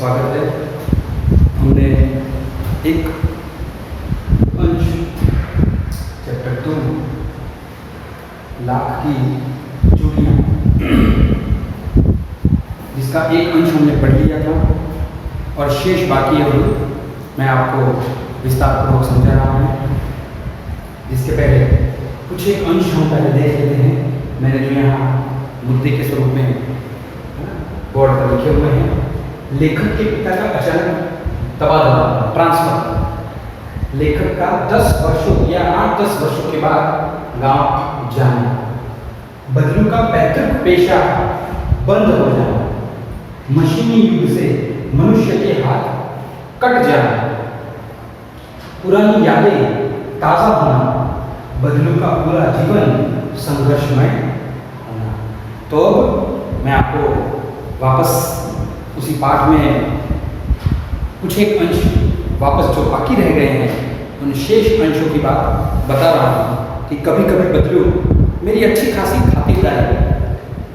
स्वागत है। हमने एक अंश चैप्टर 2 लाख की चूड़ियाँ जिसका एक अंश हमने पढ़ लिया था और शेष बाकी अभी मैं आपको विस्तारपूर्वक समझा रहा हूँ। इसके पहले कुछ एक अंश हम पहले देख लेते हैं। मैंने जो यहाँ मुद्दे के स्वरूप में बोर्ड पर लिखे हुए हैं, लेखक के पिता का अचानक तबादला ट्रांसफर, लेखक का 10 वर्षों या 8-10 वर्षों के बाद गांव जाना, बदलू का पैतृक पेशा बंद हो जाना, मशीनी युग से मनुष्य के हाथ कट जाना, पुरानी यादें ताज़ा होना, बदलू का पूरा जीवन संघर्षमय होना। तो मैं आपको वापस उसी पाठ में कुछ एक अंश वापस जो बाकी रह गए हैं उन शेष अंशों की बात बता रहा हूँ कि कभी कभी बदलू मेरी अच्छी खासी खातिरदारी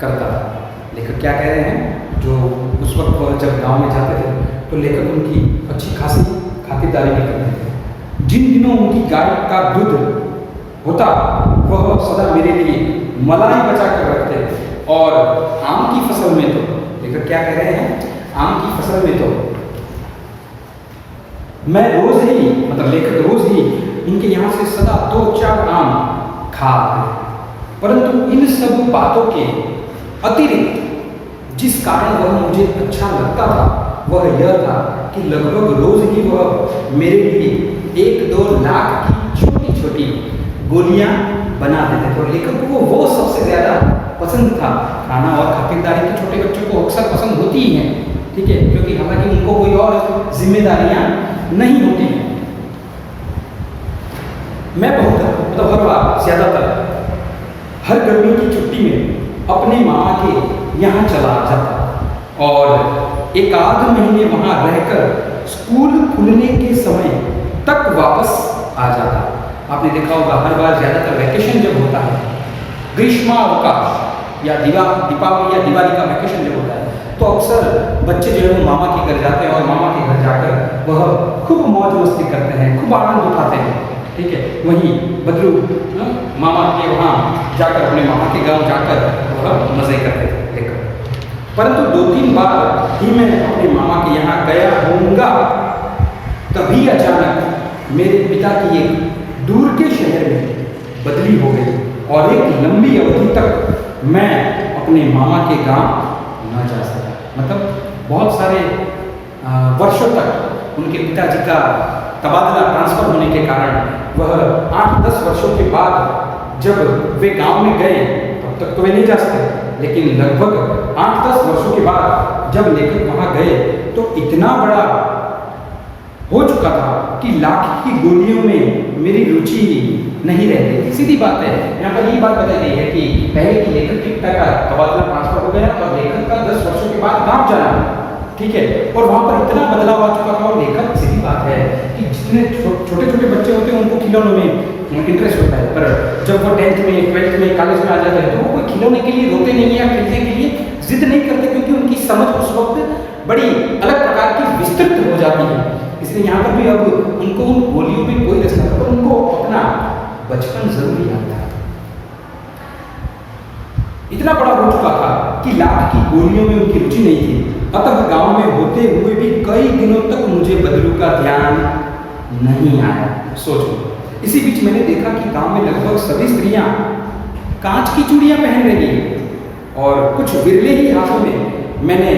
करता था। लेखक क्या कह रहे हैं, जो उस वक्त वह जब गांव में जाते थे तो लेखक उनकी अच्छी खासी खातिरदारी भी करते थे। जिन दिनों उनकी गाय का दूध होता वह सदा मेरे लिए मलाई बचा कर रखते और आम की फसल में तो लेखक क्या कह रहे हैं, आम की फसल में तो मैं रोज ही लेखक रोज ही उनके यहाँ से सदा 2-4 आम खा, परंतु इन सब बातों के अतिरिक्त जिस कारण वह मुझे अच्छा लगता था वह यह था कि लगभग रोज ही वह मेरे लिए 1-2 लाख की छोटी छोटी गोलियां बना देते थे। और लेखक को वो सबसे ज्यादा पसंद था। खाना और खातिरदारी तो छोटे बच्चों को अक्सर पसंद होती ही है, ठीक है, क्योंकि हालांकि उनको कोई और जिम्मेदारियां नहीं होती हैं। मैं बहुत हर बार ज्यादातर हर गर्मी की छुट्टी में अपने मामा के यहाँ चला जाता और 1-8 महीने वहाँ रहकर स्कूल खुलने के समय तक वापस आ जाता। आपने देखा होगा हर बार ज्यादातर वैकेशन जब होता है, ग्रीष्मावकाश या दीपावली या दिवाली का वैकेशन जब होता है, तो अक्सर बच्चे जो है वो मामा के घर जाते हैं और मामा के घर जाकर वह खूब मौज मस्ती करते हैं, खूब आनंद उठाते हैं, ठीक है। वहीं बदलू मामा के वहाँ जाकर अपने मामा के गांव जाकर वह मज़े करते थे लेकर। परंतु 2-3 बार ही मैं अपने मामा के यहाँ गया होऊंगा, तभी अचानक मेरे पिता की एक दूर के शहर में बदली हो गई और एक लंबी अवधि तक मैं अपने मामा के गांव न जा सका। बहुत सारे वर्षों तक उनके पिताजी का तबादला ट्रांसफर होने के कारण वह 8-10 वर्षों के बाद जब वे गांव में गए तब तक तो वे नहीं जा सके, लेकिन लगभग 8-10 वर्षों के बाद जब लेखक वहाँ गए तो इतना बड़ा हो चुका था कि लाख की गोलियों में मेरी रुचि नहीं रह गई। सीधी बात है, यहाँ पर यही बात बताई गई है कि पहले की लेखक के पिता का तबादला ट्रांसफर हो गया और लेखक का 10 वर्षों के बाद गांव जाना, ठीक है, और वहाँ पर इतना बदलाव आ चुका था। और लेखक सीधी बात है कि जितने छोटे छोटे बच्चे होते हैं उनको खिलौनों में इंटरेस्ट होता है, पर जब वो 10th में 12th में कॉलेज में आ जाते हैं तो वो कोई खिलौने के लिए रोते नहीं है या खेलने के लिए जिद नहीं करते, क्योंकि उनकी समझ उस वक्त बड़ी अलग प्रकार की विस्तृत हो जाती है। इसलिए यहाँ पर भी अब उनको उन गोलियों में कोई रस नहीं, पर उनको अपना बचपन जरूर याद था। इतना बड़ा हो चुका था कि लाख की गोलियों में उनकी रुचि नहीं थी। अतः गांव में होते हुए भी कई दिनों तक मुझे बदलू का ध्यान नहीं आया। सोचो, इसी बीच मैंने देखा कि गांव में लगभग सभी स्त्रियां कांच की चूड़ियां पहन रही हैं और कुछ विरले ही हाथों में मैंने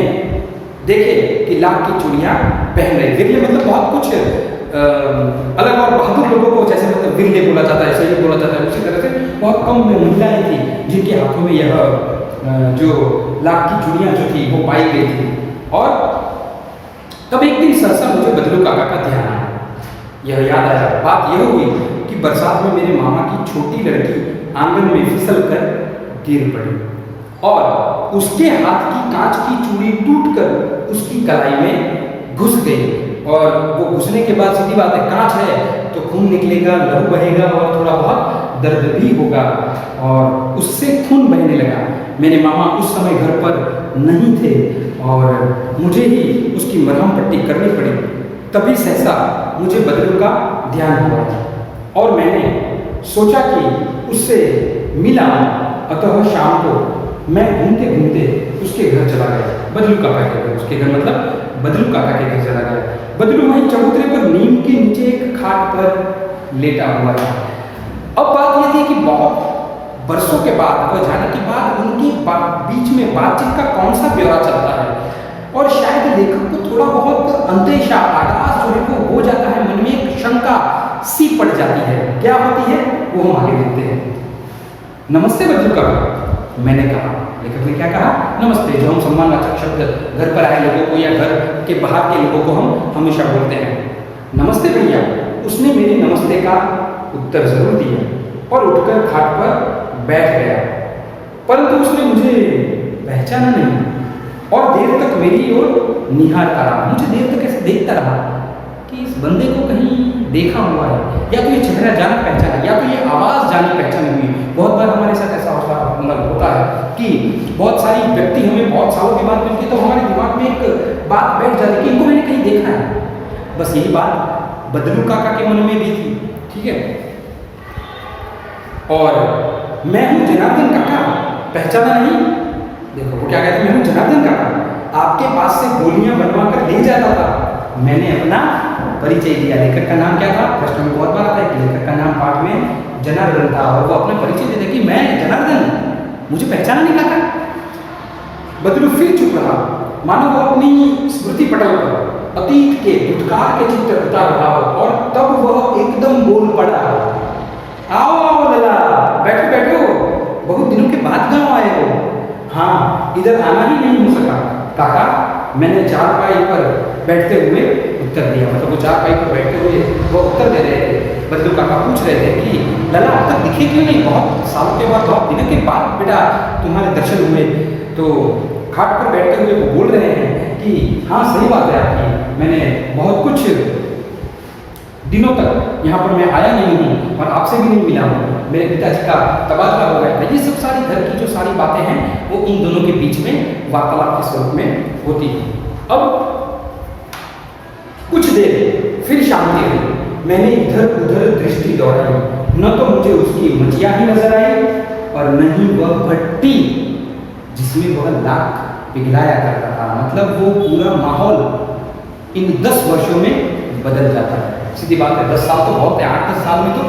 देखे कि लाख की चूड़ियां पहन रही। विरले बहुत कुछ अलग और बहादुर लोगों को जैसे विरले बोला जाता है, सही बोला जाता है, उसी तरह से बहुत कम महिलाएं थी जिनके हाथों में यह जो लाख की चूड़ियां जो थी वो पाई गई थी। और तब एक दिन सहसा मुझे बदलू काका का ध्यान आया। यह याद आया, बात यह हुई कि बरसात में मेरे मामा की छोटी लड़की आंगन में फिसल कर गिर पड़ी और उसके हाथ की कांच की चूड़ी टूटकर उसकी कलाई में घुस गई। और वो घुसने के बाद सीधी बात है, कांच है तो खून निकलेगा, लहू बहेगा और थोड़ा बहुत दर्द भी होगा, और उससे खून बहने लगा। मेरे मामा उस समय घर पर नहीं थे और मुझे ही उसकी मरहम पट्टी करनी पड़ी। तभी सहसा मुझे बदलू का ध्यान हुआ और मैंने सोचा कि उससे मिला। अतः शाम को मैं घूमते घूमते उसके घर चला गया, बदलू काका के घर। उसके घर मतलब बदलू काका के घर चला गया। बदलू वहीं चबूतरे पर नीम के नीचे एक खाट पर लेटा हुआ था। अब बात यह थी कि बहुत वर्षों के बाद, वह जाने के बाद उनके बीच में बातचीत का कौन सा ब्यौरा चलता है और शायद लेखक को थोड़ा बहुत अंदेशा, आगाज जो है वो हो जाता है, मन में एक शंका सी पड़ जाती है। क्या होती है वो हम आगे देखते हैं। नमस्ते बदलू काका, मैंने कहा। लेखक ने क्या कहा? नमस्ते, जो हम सम्मानवाचक शब्द घर पर आए लोगों को या घर के बाहर के लोगों को हम हमेशा बोलते हैं। नमस्ते भैया। उसने मेरे नमस्ते का उत्तर जरूर दिया और उठकर खाट पर बैठ गया, परंतु उसने मुझे पहचाना नहीं और देर तक मेरी ओर निहारता रहा। मुझे देर तक ऐसे देखता रहा कि इस बंदे को कहीं देखा हुआ है, या तो ये चेहरा जाना पहचाना, या तो ये आवाज़ जानी पहचानी हुई। बहुत बार हमारे साथ ऐसा होता है कि बहुत सारी व्यक्ति हमें बहुत सालों के बाद मिलती है, तो हमारे दिमाग में एक बात बैठ जाती है कि इनको मैंने कहीं देखा है। बस यही बात बदलू काका के मन में भी थी। ठीक है, और मैं हूँ जनार्दन काका, पहचाना नहीं? देखो वो क्या कहते हैं, मैं हूँ जनार्दन काका, आपके पास से गोलियां बनवा कर ले जाता था। मैंने अपना परिचय दिया। लेखक का नाम क्या था? प्रश्न में बहुत बार आता है कि लेखक का नाम पाठ में जनार्दन था और वो अपना परिचय देते कि मैं जनार्दन, मुझे पहचाना नहीं काका। बदलू फिर चुप रहा, मानो वो अपनी स्मृति पटल पर अतीत के भूतकाल के चित्र उतार रहा हो, और तब वह एकदम बोल पड़ा। आओ आओ लला, बैठो बैठो, बहुत दिनों के बाद गाँव आए हो। हाँ, इधर आना ही नहीं हो सका काका, मैंने चारपाई पर बैठते हुए उत्तर दिया। मतलब वो चारपाई पर बैठते हुए वो उत्तर दे रहे थे। बदलू काका पूछ रहे थे कि लला अब तक दिखे क्यों नहीं? बहुत सालों के बाद, बहुत दिनों के बाद बेटा तुम्हारे दर्शन हुए। तो खाट पर बैठते हुए वो बोल रहे हैं कि हाँ सही बात है आपकी, मैंने बहुत कुछ दिनों तक यहाँ पर मैं आया नहीं हूँ और आपसे भी नहीं मिला हूँ। मेरे पिताजी का तबादला हो गया था। ये सब सारी घर की जो सारी बातें हैं वो इन दोनों के बीच में वार्तालाप के स्वरूप में होती है। अब कुछ देर फिर शांति रही। मैंने इधर उधर दृष्टि दौड़ाई, न तो मुझे उसकी मचिया ही नजर आई और न ही वह भट्टी जिसमें वह लाख पिघलाया करता था। मतलब वो पूरा माहौल इन 10 वर्षों में बदल जाता है। सीधी बात है, 10 साल तो बहुत है, 8-10 साल में तो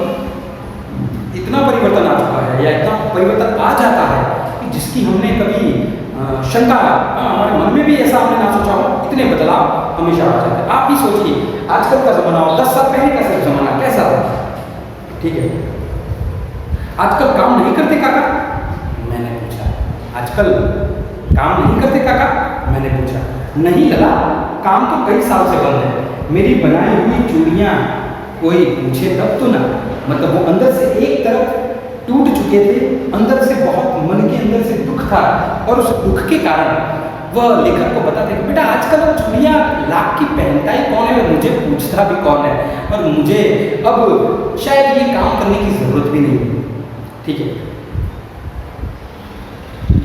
इतना परिवर्तन आ चुका है, या इतना परिवर्तन आ जाता है कि जिसकी हमने कभी शंका, हमारे मन में भी ऐसा हमने ना सोचा हो, इतने बदलाव हमेशा आ जाते हैं। आप ही सोचिए, आजकल का जमाना हो, 10 साल पहले का जमाना कैसा था? ठीक है, आजकल काम नहीं करते काका? मैंने पूछा। आजकल काम नहीं करते काका? मैंने पूछा। नहीं लला, काम तो कई साल से बंद है। मेरी बनाई हुई चूड़ियाँ कोई पूछे तब तो ना। मतलब वो अंदर से एक तरफ टूट चुके थे, अंदर से बहुत मन के अंदर से दुख था, और उस दुख के कारण वह लेखक को बताते कि बेटा आजकल वो चूड़ियाँ लाख की पहनता ही कौन है और मुझे पूछता भी कौन है, और मुझे अब शायद ये काम करने की जरूरत भी नहीं। ठीक है,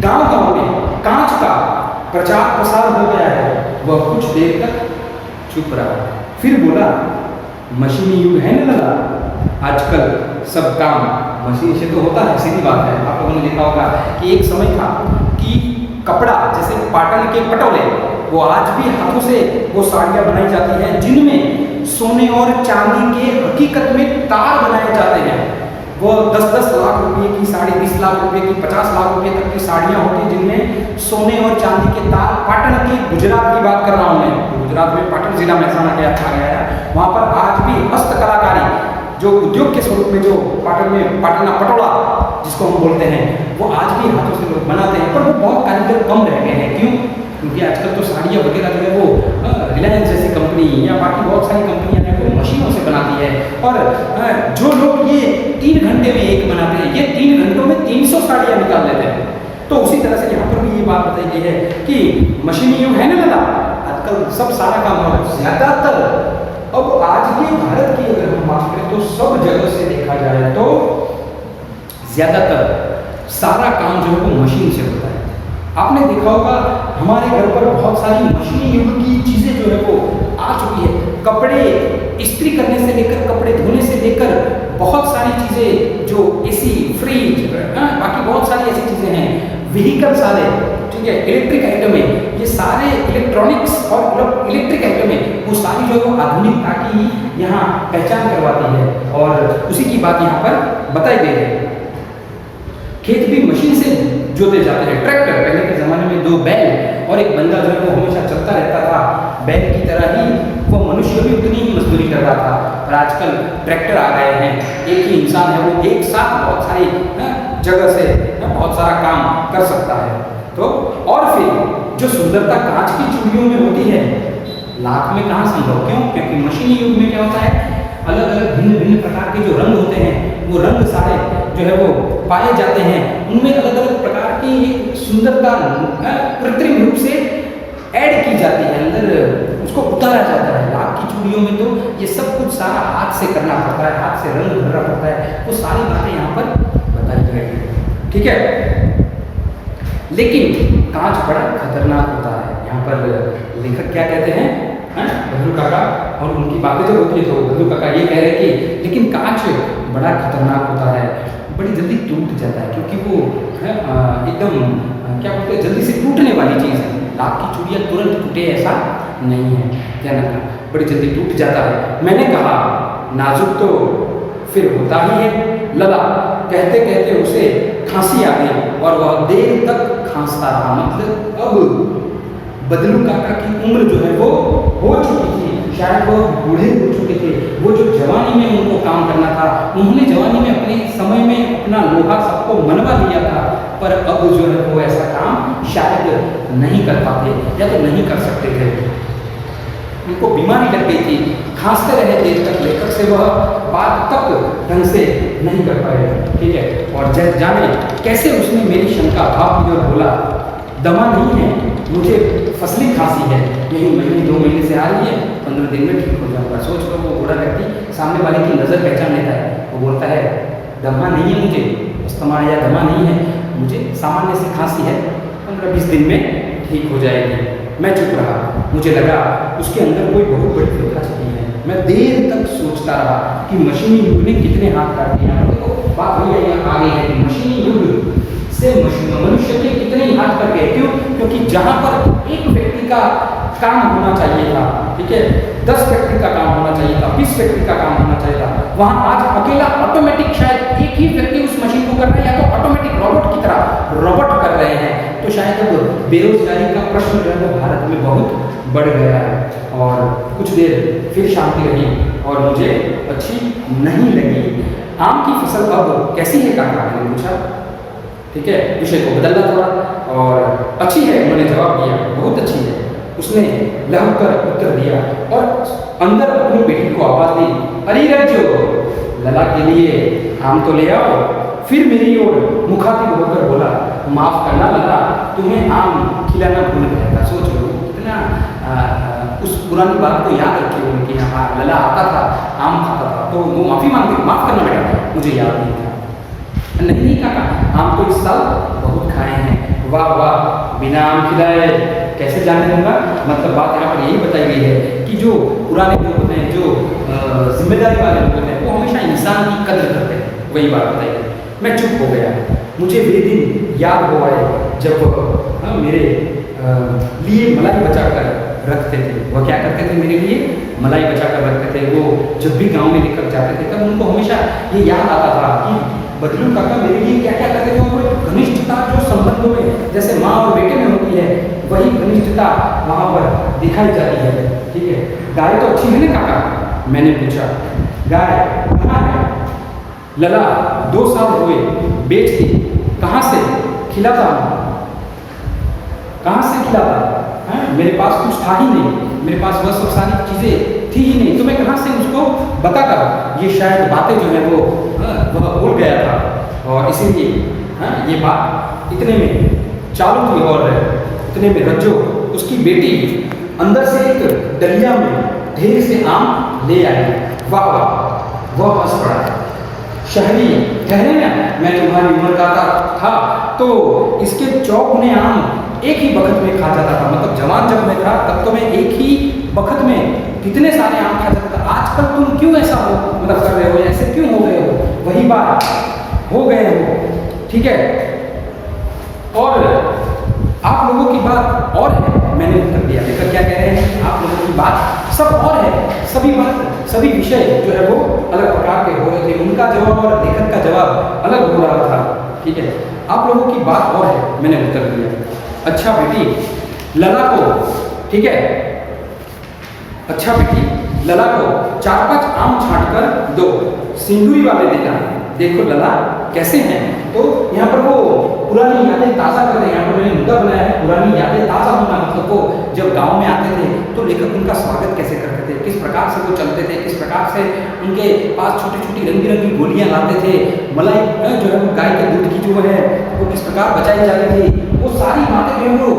गांव गांव में कांच का प्रचार प्रसार हो गया है। वह कुछ देर तक चुप रहा, फिर बोला, मशीनी युग है ना लला, आजकल सब काम मशीन से तो होता है। सीधी बात है, आप लोगों ने देखा होगा कि एक समय था कि कपड़ा, जैसे पाटन के पटोले, वो आज भी हाथों से वो साड़ियाँ बनाई जाती हैं जिनमें सोने और चांदी के हकीकत में तार बनाए जाते हैं। वो 10-10 लाख रुपए की साड़ी, 20 लाख रुपए की, 50 लाख रुपए तक की साड़ियाँ होती हैं जिनमें सोने और चांदी के तार। पाटन की, गुजरात की बात कर रहा हूँ मैं, गुजरात में पाटन जिला महसाना गया है, वहाँ पर आज भी हस्तकलाकारी जो उद्योग के स्वरूप में, जो पाटन में पाटना पटोला जिसको हम बोलते हैं, वो आज भी हाथों से लोग बनाते हैं, पर वो बहुत कारीगर कम रह गए हैं। क्यों? क्योंकि आजकल तो साड़ियाँ वगैरह जो है वो रिलायंस जैसी कंपनी या बाकी बहुत सारी कंपनियाँ हैं वो मशीनों से बनाती है, और जो लोग ये 3 घंटे में एक बनाते हैं, ये 3 घंटों में 300 साड़ियाँ निकाल लेते हैं। तो उसी तरह से यहाँ पर भी ये बात बताई गई है कि मशीनी युग है ना दादा, आजकल सब सारा काम ज़्यादातर, अब आज के भारत की अगर हम बात करें तो सब जगह से देखा जाए तो ज़्यादातर सारा काम जो है वो मशीन से होता है। आपने देखा होगा हमारे घर पर बहुत सारी मशीनी युग की चीज़ें जो है वो आ चुकी है। कपड़े इस्त्री करने से लेकर कपड़े धोने से लेकर बहुत सारी चीज़ें जो एसी, फ्रिज, बाकी बहुत सारी ऐसी चीज़ें हैं, व्हीकल सारे, ठीक है, इलेक्ट्रिक आइटम है, ये सारे इलेक्ट्रॉनिक्स और इलेक्ट्रिक आइटम है, वो सारी जो है वो आधुनिकता की यहाँ पहचान करवाती है और उसी की बात यहाँ पर बताई गई है। खेत भी मशीन से जोते जाते हैं। ट्रैक्टर, पहले के ज़माने में 2 बैल और एक बंदा जो है वो हमेशा चलता रहता था, बैल की तरह ही वो मनुष्य भी उतनी ही मजदूरी कर रहा था। और आजकल ट्रैक्टर आ गए हैं, एक ही इंसान है वो एक साथ बहुत सारी जगह से बहुत सारा काम कर सकता है। तो और फिर जो सुंदरता कांच की चूड़ियों में होती है, लाख में कहाँ संभव, क्यों? क्योंकि मशीनी युग में क्या होता है, अलग अलग भिन्न भिन्न प्रकार के जो रंग होते हैं, वो रंग सारे जो है वो पाए जाते हैं, उनमें अलग अलग प्रकार की सुंदरता कृत्रिम रूप से ऐड की जाती है, अंदर उसको उतारा जाता है। लाख की चूड़ियों में तो ये सब कुछ सारा हाथ से करना पड़ता है, हाथ से रंग भरना पड़ता है, वो सारी बातें यहाँ पर बताई गई है, ठीक है। लेकिन कांच बड़ा खतरनाक होता है। यहाँ पर लेखक क्या कहते हैं, बदलू काका, और उनकी बातें जब होती है तो बदलू काका ये कह रहे हैं कि लेकिन कांच बड़ा खतरनाक होता है, बड़ी जल्दी टूट जाता है, क्योंकि वो एकदम क्या बोलते हैं, जल्दी से टूटने वाली चीज़ है। लाख की चूड़ियाँ तुरंत टूटे ऐसा नहीं है, क्या ना, बड़ी जल्दी टूट जाता है। मैंने कहा नाजुक तो फिर होता ही है लला। कहते कहते उसे खांसी आ गई और वह देर तक खांसता रहा। मतलब अब बदलू काका की उम्र जो है वो हो चुकी थी, शायद वो बूढ़े हो चुके थे। वो जो जवानी में उनको काम करना था, उन्होंने जवानी में अपने समय में अपना लोहा सबको मनवा दिया था, पर अब जो है वो ऐसा काम शायद नहीं कर पाते या तो नहीं कर सकते थे। उनको बीमारी लग गई थी, खांसते रहे देर तक, लेकर से वह बात तक ढंग से नहीं कर पाए, ठीक है। और जब जाने कैसे उसने मेरी शंका भाप दी और बोला, दमा नहीं है, मुझे फसली खांसी है, यही महीने 2 महीने से आ रही है, 15 दिन में ठीक हो जाऊंगा। सोच लो वो बूढ़ा व्यक्ति सामने वाले की नज़र पहचान लेता है, वो बोलता है दमा नहीं है मुझे, अस्थमा या दमा नहीं है, मुझे सामान्य सी खांसी है, 15-20 दिन में ठीक हो जाएगी। मैं चुप रहा, मुझे लगा उसके अंदर कोई बहुत बड़ी फिक्र छुपी है। मैं देर तक सोचता रहा कि मशीनी युग ने कितने हाथ काट दिए हैं। देखो बात वही आ गई है कि मशीनी युग से मनुष्य के कितने ही हाथ कट गए। क्यों? क्योंकि जहाँ पर एक व्यक्ति का काम होना चाहिए था, ठीक है, 10 व्यक्ति का काम होना चाहिए था, 20 व्यक्ति का काम होना चाहिए था, वहाँ आज अकेला ऑटोमेटिक शायद एक ही व्यक्ति उस मशीन को कर रहा है, या तो ऑटोमेटिक रोबोट की तरह रोबोट कर रहे हैं। तो शायद अब बेरोजगारी का प्रश्न जो है वो भारत में बहुत बढ़ गया है। और कुछ देर फिर शांति रही और मुझे अच्छी नहीं लगी। आम की फसल अब कैसी है काका ने पूछा, ठीक है, विषय को बदलना थोड़ा। और अच्छी है, उन्होंने जवाब दिया, बहुत अच्छी है। उसने लह कर उत्तर दिया और अंदर अपनी बेटी को आवाज दी, अरे रज्जो, लला के लिए आम तो ले आओ। फिर मेरी ओर मुखातिब होकर बोला, माफ करना लला, तुम्हें आम खिलाना भूल गया था। सोच लो कितना उस पुरानी बात को याद रखे हुए कि हाँ लला आता था, आम खाता था, तो वो माफी मांगते, माफ करना बेटा, मुझे याद नहीं था। नहीं काका, आम तो इस साल बहुत खाए हैं। वाह वाह, बिना आम खिलाए कैसे जाने दूंगा। मतलब बात यहाँ पर यही बताई गई है कि जो पुराने लोग होते हैं, जो जिम्मेदारी वाले लोग होते हैं, वो हमेशा इंसान की कदर करते हैं। वही बात बताई गई। मैं चुप हो गया। मुझे वे दिन याद हो आए जब मेरे लिए मलाई बचा कर रखते थे। वह क्या करते थे मेरे लिए? मलाई बचा कर रखते थे। वो जब भी गाँव में लेकर जाते थे तब उनको हमेशा ये याद आता था कि बदलू काका मेरे लिए क्या क्या करते थे। वो घनिष्ठता जो संबंधों में जैसे माँ और बेटे में होती है, वही घनिष्ठता वहाँ पर दिखाई जाती है, ठीक है। गाय तो अच्छी है ना काका? मैंने पूछा। गाय कहाँ है? लला 2 साल हुए बेच दी। कहाँ से खिलाता हूँ? कहाँ से खिलाता? मेरे पास कुछ था ही नहीं, मेरे पास वह सब सारी चीज़ें थी ही नहीं, तो मैं कहाँ से उसको बताता? ये शायद बातें जो है वो वह भूल गया था और इसीलिए ये बात इतने में चालू थी। और इतने में रज्जो उसकी बेटी अंदर से एक डलिया में ढेर से आम ले आई। वाह वाह, वह हंस पड़ा। शहरी ठहरे ना, मैं तुम्हारी उम्र का था तो इसके चौगुने आम एक ही बखत में खा जाता था। मतलब जवान जब मैं था तब तो मैं एक ही बखत में कितने सारे आम खा जाता था। आजकल तुम क्यों ऐसा हो मतलब कर रहे हो, ऐसे क्यों हो गए हो, वही बात हो गए हो, ठीक है। और आप लोगों की बात और है, मैंने उत्तर दिया। लेकर क्या कह रहे हैं, आप लोगों की बात सब और है, सभी विषय जो है वो अलग प्रकार के हो रहे थे, उनका जवाब और लेखक का जवाब अलग हो रहा था, ठीक है। आप लोगों की बात और है, मैंने उत्तर दिया। अच्छा बेटी लला को, ठीक है, अच्छा बेटी लला को 4-5 आम छांट कर दो, सिंदूरी वाले देना। देखो लला कैसे हैं। तो यहाँ पर वो पुरानी यादें ताज़ा कर रहे हैं। यहाँ पर मैंने मुद्दा बनाया है पुरानी यादें ताज़ा होना। मतलब वो जब गांव में आते थे तो लेखक उनका स्वागत कैसे करते थे, किस प्रकार से वो चलते थे, किस प्रकार से उनके पास छोटी छोटी रंग बिरंगी गोलियाँ लाते थे, मलाई जो है वो गाय के दूध की जो है वो किस प्रकार बचाई जाती थी, वो सारी बातें जो है वो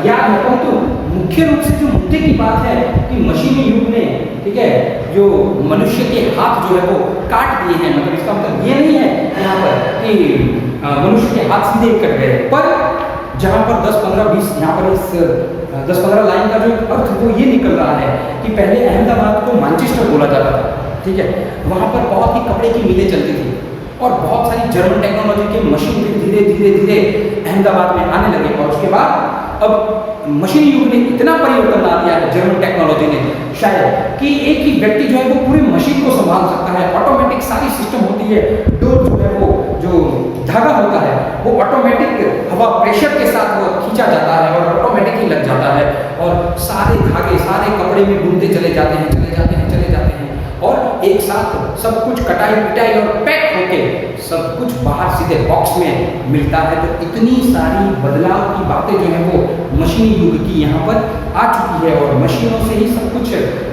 याद है। परंतु मुख्य रूप से जो मुद्दे की बात है कि मशीनी युग में, ठीक है, जो मनुष्य के हाथ जो है वो काट दिए हैं। मतलब इसका मतलब ये नहीं है यहाँ पर कि मनुष्य के हाथ सीधे कट गए, पर जहाँ पर 10, 15, 20 यहाँ पर इस 10-15 लाइन का जो अर्थ वो ये निकल रहा है कि पहले अहमदाबाद को मैनचेस्टर बोला जाता था, ठीक है। वहाँ पर बहुत ही कपड़े की मिलें चलती थी और बहुत सारी जर्मन टेक्नोलॉजी के मशीन धीरे धीरे धीरे अहमदाबाद में आने लगे। और उसके बाद अब मशीनी युग ने इतना परिवर्तन ला दिया है जर्मन टेक्नोलॉजी ने शायद कि एक ही व्यक्ति जो है वो पूरी मशीन को संभाल सकता है। ऑटोमेटिक सारी सिस्टम होती है, डोर जो है वो जो धागा होता है वो ऑटोमेटिक हवा प्रेशर के साथ वो खींचा जाता है और ऑटोमेटिक ही लग जाता है और सारे धागे सारे कपड़े में बुनते चले जाते हैं और एक साथ सब कुछ कटाई पिटाई और पैक होके सब कुछ बाहर सीधे बॉक्स में मिलता है। तो इतनी सारी बदलाव की बातें जो है वो मशीनी युग की यहाँ पर आ चुकी है और मशीनों से ही सब कुछ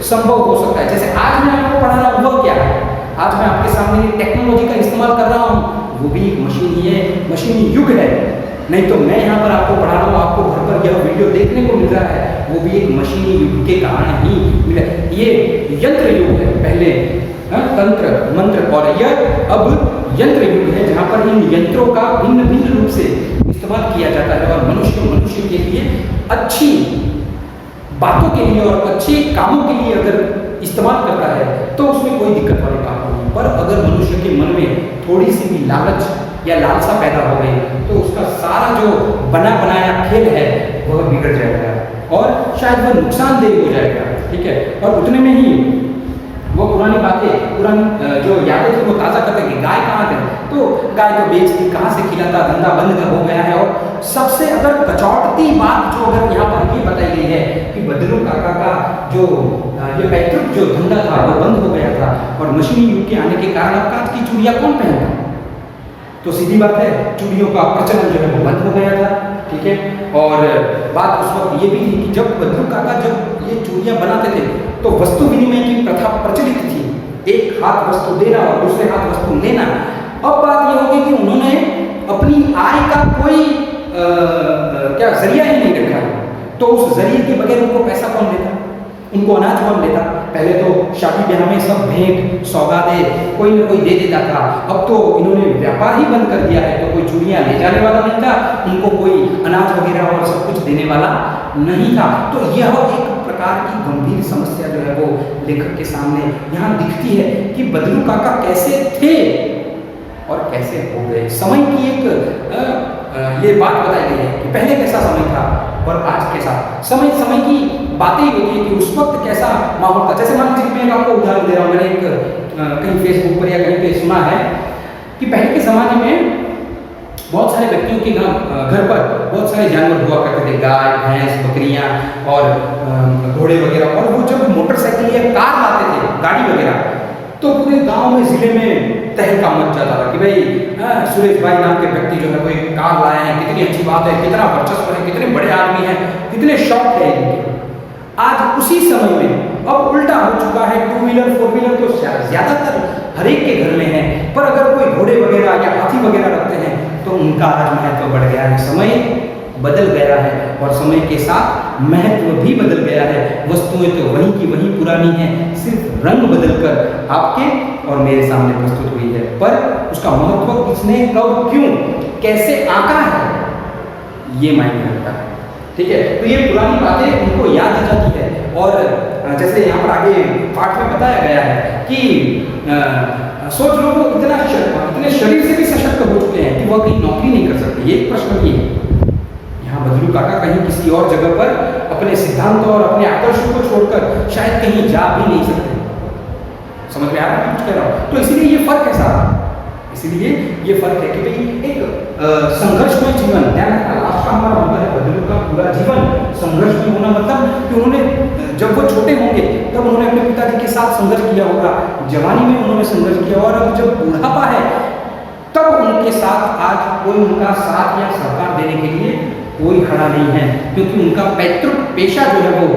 संभव हो सकता है। जैसे आज मैं आपको पढ़ा रहा हूँ वो क्या है, आज मैं आपके सामने टेक्नोलॉजी का इस्तेमाल कर रहा हूँ, वो भी एक मशीन ही है, मशीनी युग है। नहीं तो मैं यहाँ पर आपको पढ़ा रहा हूँ, आपको घर पर यह वीडियो देखने को मिल रहा है, वो भी एक मशीनी युग के कारण ही मिला। ये यंत्र युग है, पहले तंत्र मंत्र, और यह अब यंत्र युग है जहाँ पर इन यंत्रों का भिन्न भिन्न रूप से इस्तेमाल किया जाता है और मनुष्य के लिए अच्छी बातों के लिए और अच्छे कामों के लिए अगर इस्तेमाल करता है तो उसमें कोई दिक्कत वाली बात नहीं। पर अगर मनुष्य के मन में थोड़ी सी भी लालच या लालसा पैदा हो गई तो उसका सारा जो बना बनाया खेल है वह बिगड़ जाएगा और शायद वह नुकसानदेह हो जाएगा, ठीक है। और उतने में ही वो पुरानी बातें, पुरानी जो यादें थी वो ताज़ा करते कि गाय कहाँ गई, तो गाय तो बेच दी, कहाँ से खिलाता, धंधा बंद हो गया है। और सबसे अगर कचौटती बात जो अगर यहाँ पर ये बताई गई है कि बदलू काका का जो ये पैतृक जो धंधा था वो बंद हो गया था और मशीनी युग के आने के कारण अब कांच की चूड़ियाँ कौन पहनता, तो सीधी बात है चूड़ियों का प्रचलन जो है वो बंद हो गया था, ठीक है। और बात उस वक्त ये भी थी कि जब बदलू काका जब ये चूड़ियाँ बनाते थे तो वस्तु विनिमय की प्रथा प्रचलित थी, एक हाथ वस्तु देना और दूसरे हाथ वस्तु लेना। अब बात ये होगी कि उन्होंने अपनी आय का कोई क्या जरिया ही नहीं रखा, तो उस जरिए के बगैर उनको पैसा कौन देता, उनको अनाज कौन देता। पहले तो शादी ब्याह में सब भेंट सौगातें कोई ना कोई दे देता था, अब तो इन्होंने व्यापार ही बंद कर दिया है, तो कोई चूड़ियाँ ले जाने वाला नहीं था, उनको कोई अनाज वगैरह और सब कुछ देने वाला नहीं था। तो यह एक प्रकार की गंभीर समस्या जो है वो लेखक के सामने यहाँ दिखती है कि बदलू काका कैसे थे और कैसे हो गए। समय की एक ये बात बताई गई है कि पहले कैसा समय था और आज कैसा। समय की बातें ही होती है कि उस वक्त कैसा माहौल था। जैसे मान लीजिए मैं आपको उदाहरण दे रहा हूँ, मैंने एक कहीं फेसबुक पर या कहीं पे सुना है कि पहले के ज़माने में बहुत सारे व्यक्तियों के घर पर बहुत सारे जानवर हुआ करते थे, गाय भैंस बकरियाँ और घोड़े वगैरह। और वो जब मोटरसाइकिल या कार लाते थे, गाड़ी वगैरह, तो पूरे गांव में ज़िले में तहलका मच जाता था कि भाई सुरेश भाई नाम के व्यक्ति जो है वो एक कार लाए हैं, कितनी अच्छी बात है, कितना वर्चस्व है, कितने बड़े आदमी हैं, कितने शौक है इनके। आज उसी समय में अब उल्टा हो चुका है, 2 व्हीलर 4 व्हीलर तो ज़्यादातर हर एक के घर में है, पर अगर कोई घोड़े वगैरह या हाथी वगैरह रखते हैं तो उनका आज महत्व बढ़ गया है। समय बदल गया है और समय के साथ महत्व भी बदल गया है। वस्तुएं तो वहीं की वहीं पुरानी हैं, सिर्फ रंग बदलकर आपके और मेरे सामने प्रस्तुत हुई है, पर उसका महत्व किसने कब क्यों कैसे आंका है ये मायने रखता है। ठीक है, तो ये पुरानी बातें उनको याद आ जाती है। और जैसे यहाँ पर आगे पाठ में बताया गया है कि सोच लो वो इतने शरीर से भी सशक्त हो चुके हैं कि वह कहीं नौकरी नहीं कर सकते। ये एक प्रश्न भी है। यहाँ बदलू काका कहीं किसी और जगह पर अपने सिद्धांतों और अपने आदर्शों को छोड़कर शायद कहीं जा भी नहीं सकते। समझ में आ रहा है कुछ कह रहा हूँ? तो इसीलिए ये फर्क है सारा। इसीलिए ये फर्क है कि भाई एक संघर्षमय जीवन, ध्यान रखना लास्ट का हमारा मतलब है बदलू का पूरा जीवन संघर्षमय होना, मतलब कि उन्होंने जब वो छोटे होंगे तब उन्होंने अपने पिताजी के साथ संघर्ष किया होगा, जवानी में उन्होंने संघर्ष किया, और अब जब बुढ़ापा है तब उनके साथ आज कोई उनका साथ या सहकार देने के लिए कोई खड़ा नहीं है, क्योंकि उनका पैतृक पेशा जो है वो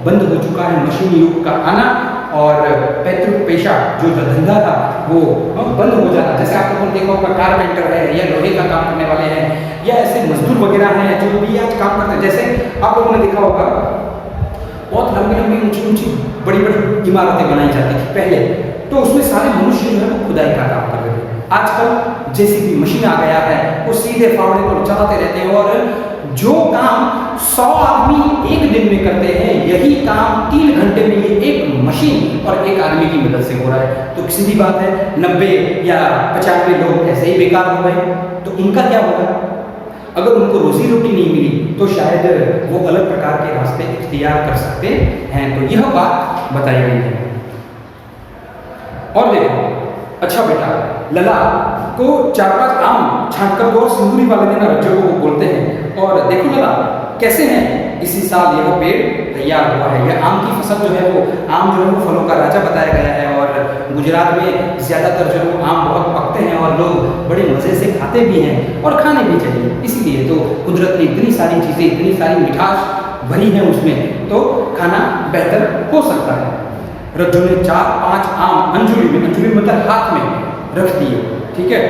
बंद हो चुका है। मशीनी युग का आना और पैतृक पेशा जो धंधा था वो बंद हो जाना। जैसे आप लोगों ने देखा होगा कारपेंटर है या लोहे का काम करने वाले हैं या ऐसे मजदूर वगैरह हैं जो भी आज काम करते हैं। जैसे आप लोगों ने देखा होगा बहुत लंबी लंबी ऊंची ऊंची बड़ी बड़ी इमारतें बनाई जाती थी पहले, तो उसमें सारे मनुष्य जो है वो खुदाई का काम करते थे। आजकल जेसीबी मशीन आ गया है, वो सीधे फावड़े को चलाते रहते हैं और जो काम 100 आदमी एक दिन में करते हैं यही काम 3 घंटे में ये एक मशीन और एक आदमी की मदद से हो रहा है। तो सीधी बात है 90 या 95 लोग ऐसे ही बेकार हो गए, तो उनका क्या होगा? अगर उनको रोजी रोटी नहीं मिली तो शायद वो अलग प्रकार के रास्ते इख्तियार कर सकते हैं। तो यह बात बताई गई है। और देखो, अच्छा बेटा लला को 4-5 आम छांट कर दो और सिंदूरी वाले दिन रज्जो को वो बोलते हैं, और देखो लला कैसे हैं, इसी साल यह पेड़ तैयार हुआ है। यह आम की फसल जो है वो, आम जो है वो फलों का राजा बताया गया है, और गुजरात में ज़्यादातर जो है आम बहुत पकते हैं और लोग बड़े मज़े से खाते भी हैं और खाने भी चाहिए। इसीलिए तो कुदरत ने इतनी सारी चीज़ें, इतनी सारी मिठास भरी है उसमें, तो खाना बेहतर हो सकता है। रज्जो ने 4-5 आम अंजुली मतलब हाथ में रख दिए, ठीक है,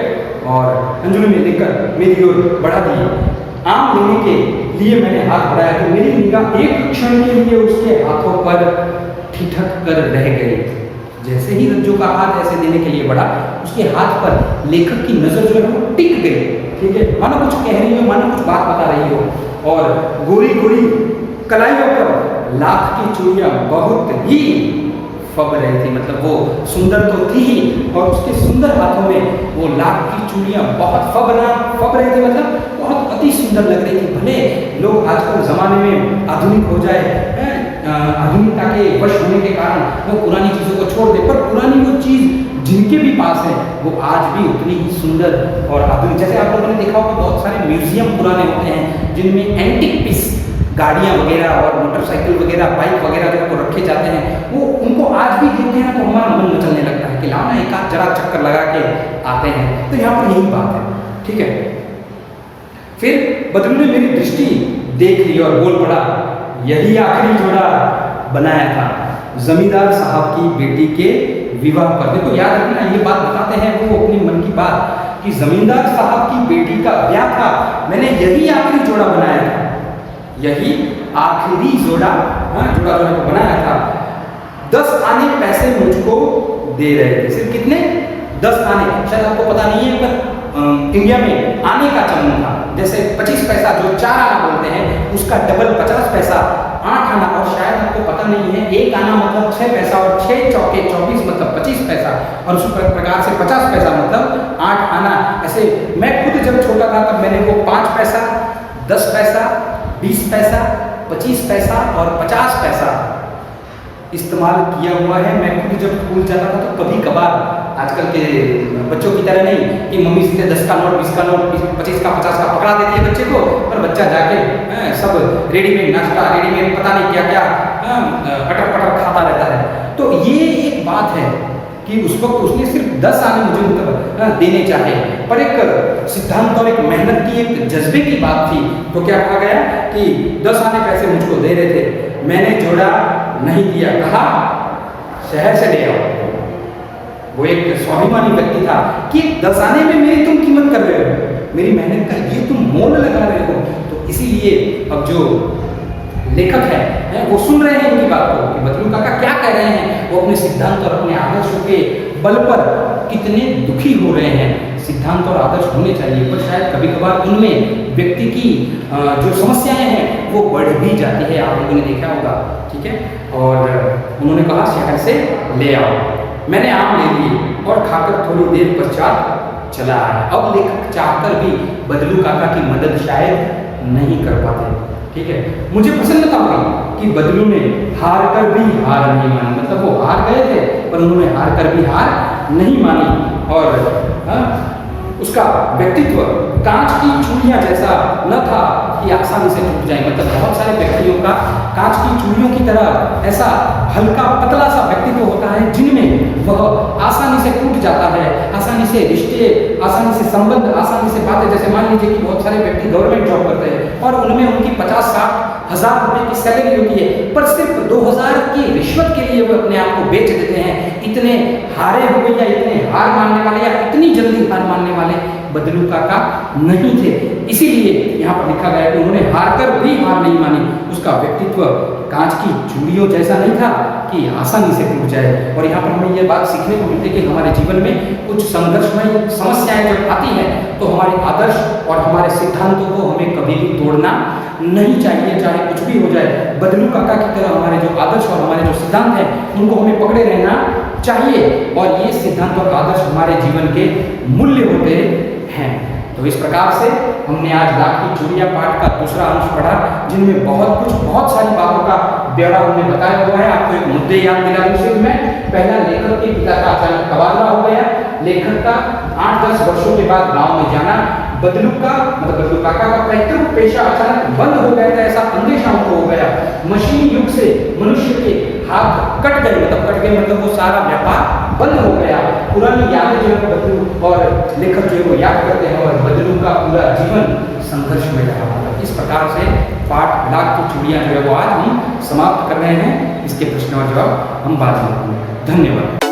और अंजुली में लेकर मेरी ओर बढ़ा दिए। आम लेने के लिए मैंने हाथ बढ़ाया तो मेरी निगाह एक क्षण के लिए उसके हाथों पर ठिठक कर रह गई। जैसे ही रज्जो का हाथ ऐसे देने के लिए बढ़ा, उसके हाथ पर लेखक की नजर जो है वो टिक गई, ठीक है, मानो कुछ कह रही हो, मानो कुछ बात बता रही हो, और गोरी गोरी कलाइयों पर लाख की चूड़ियां बहुत ही फब रही थी। मतलब वो सुंदर तो थी ही, और उसके सुंदर हाथों में वो लाख की चूड़ियां बहुत फब रही थी, मतलब बहुत अति सुंदर लग रही थी। भले लोग आजकल ज़माने में आधुनिक हो जाए, आधुनिकता के वश होने के कारण वो पुरानी चीज़ों को छोड़ दे, पर पुरानी वो चीज़ जिनके भी पास है वो आज भी उतनी ही सुंदर और आधुनिक। जैसे आप लोगों ने देखा होगा बहुत सारे म्यूजियम पुराने होते हैं जिनमें एंटिक पीस, गाड़ियाँ वगैरह और मोटरसाइकिल वगैरह, बाइक वगैरह जो रखे जाते हैं, वो उनको आज भी देखते हैं तो हमारा मन मचलने लगता है कि लाओ ना एक आध जरा चक्कर लगा के आते हैं। तो यहाँ पर यही बात है, ठीक है। फिर बदलू ने मेरी दृष्टि देख ली और बोल पड़ा, यही आखिरी जोड़ा बनाया था जमींदार साहब की बेटी के विवाह पर। देखो याद रखना, ये बात बताते हैं वो अपनी मन की बात कि जमींदार साहब की बेटी का ब्याह था, मैंने यही आखिरी जोड़ा बनाया था, यही आखिरी जोड़ा जो है बनाया था। 10 आने पैसे मुझको दे रहे थे। सिर्फ कितने? 10 आने। शायद आपको पता नहीं है, पर इंडिया में आने का चलन था। जैसे 25 पैसा जो 4 आना बोलते हैं, उसका डबल 50 पैसा 8 आना, और शायद आपको पता नहीं है 1 आना मतलब 6 पैसा, और 6 चौके 24 मतलब 25 पैसा, और उस प्रकार से 50 पैसा मतलब 8 आना। ऐसे मैं खुद जब छोटा था तब मैंने वो 5 पैसा, 10 पैसा, 20 पैसा, 25 पैसा और 50 पैसा इस्तेमाल किया हुआ है। मैं खुद जब स्कूल जाता था तो कभी कभार, आजकल के बच्चों की तरह नहीं कि मम्मी सीधे 10 का नोट, 20 का नोट, 25 का, 50 का पकड़ा देती है बच्चे को, पर बच्चा जाके सब रेडीमेड नाश्ता, रेडीमेड पता नहीं क्या क्या अटर पटर खाता रहता है। तो ये एक बात है कि उस वक्त उसने सिर्फ 10 आने मुझे मतलब देने चाहे, पर एक सिद्धांत और एक मेहनत की, एक जज्बे की बात थी। तो क्या कहा गया कि 10 आने पैसे मुझको दे रहे थे, मैंने जोड़ा नहीं दिया, कहा शहर से ले आओ। वो एक स्वाभिमानी व्यक्ति था कि 10 आने में मेरी तुम कीमत कर रहे हो, मेरी मेहनत का ये तुम मोल लगा रहे हो। तो इसीलिए अब जो लेखक है वो सुन रहे हैं इनकी बात को कि बदलू काका क्या कह रहे हैं, वो अपने सिद्धांत और अपने आदर्शों के बल पर कितने दुखी हो रहे हैं। सिद्धांत और आदर्श होने चाहिए, पर शायद कभी कभार उनमें व्यक्ति की जो समस्याएं हैं वो बढ़ भी जाती है, आप लोगों ने देखा होगा। ठीक है, और उन्होंने कहा शहर से ले आओ। मैंने आम ले लिए और खाकर थोड़ी देर पश्चात चला आया। अब लेखक चाहकर भी बदलू काका की मदद शायद नहीं कर पाते। ठीक है, मुझे प्रसन्नता हुई कि बदलू ने हार कर भी हार नहीं मानी, मतलब वो हार गए थे पर उन्होंने हार कर भी हार नहीं मानी। और उसका व्यक्तित्व कांच की चूड़ियां जैसा न था कि आसानी से टूट जाए, मतलब बहुत सारे व्यक्तियों का कांच की चूड़ियों की तरह ऐसा हल्का पतला सा व्यक्तित्व होता है जिनमें वह आसानी से टूट जाता है, आसानी से रिश्ते, आसानी से संबंध, आसानी से बातें। जैसे मान लीजिए कि बहुत सारे व्यक्ति गवर्नमेंट जॉब करते हैं और उनमें उनकी 50-60 हज़ार रुपए की सैलरी होती है, पर सिर्फ 2000 की रिश्वत के लिए वो अपने आप को बेच देते हैं। इतने हारे हुए या इतने हार मानने वाले या इतनी जल्दी हार मानने वाले बदलू काका नहीं थे। इसीलिए यहाँ पर लिखा गया कि उन्होंने हार कर भी हार नहीं मानी। उसका व्यक्तित्व कांच की चूड़ियों जैसा नहीं था कि आसानी से टूट जाए। और यहाँ पर हमें यह बात सीखने को मिलती है कि हमारे जीवन में कुछ संघर्षमय समस्याएं जब आती हैं तो हमारे आदर्श और हमारे सिद्धांतों को हमें कभी भी तोड़ना नहीं चाहिए, चाहे कुछ भी हो जाए। बदलू काका की तरह हमारे जो आदर्श और हमारे जो सिद्धांत हैं उनको हमें पकड़े रहना चाहिए, और ये सिद्धांत और आदर्श हमारे जीवन के मूल्य होते हैं। तो इस प्रकार से हमने आज लाख की चूड़ियां पाठ का दूसरा अंश पढ़ा, जिनमें बहुत सारी बातों का ब्यौरा हमने बताया हुआ है। आपको एक मुद्दे याद दिला दूं सिर्फ मैं। पहला, लेखक के पिता का अचानक तबादला हो गया। लेखक का 8-10 वर्षों के बाद गांव में जाना। बदलू काका का पैतृक पेशा अचानक बंद हो गया था, ऐसा अंदेशा उनको हो गया। मशीनी युग से मनुष्य के हाथ कट गए, मतलब वो सारा व्यापार बंद हो गया। पुरानी यादें जो है बदलू और लेखक जो है वो याद करते हैं, और बदलू का पूरा जीवन संघर्ष में रहा। इस प्रकार से पाठ लाख की चूड़ियां जो है वो आज हम समाप्त कर रहे हैं। इसके प्रश्न और जवाब हम बाद में देंगे। धन्यवाद।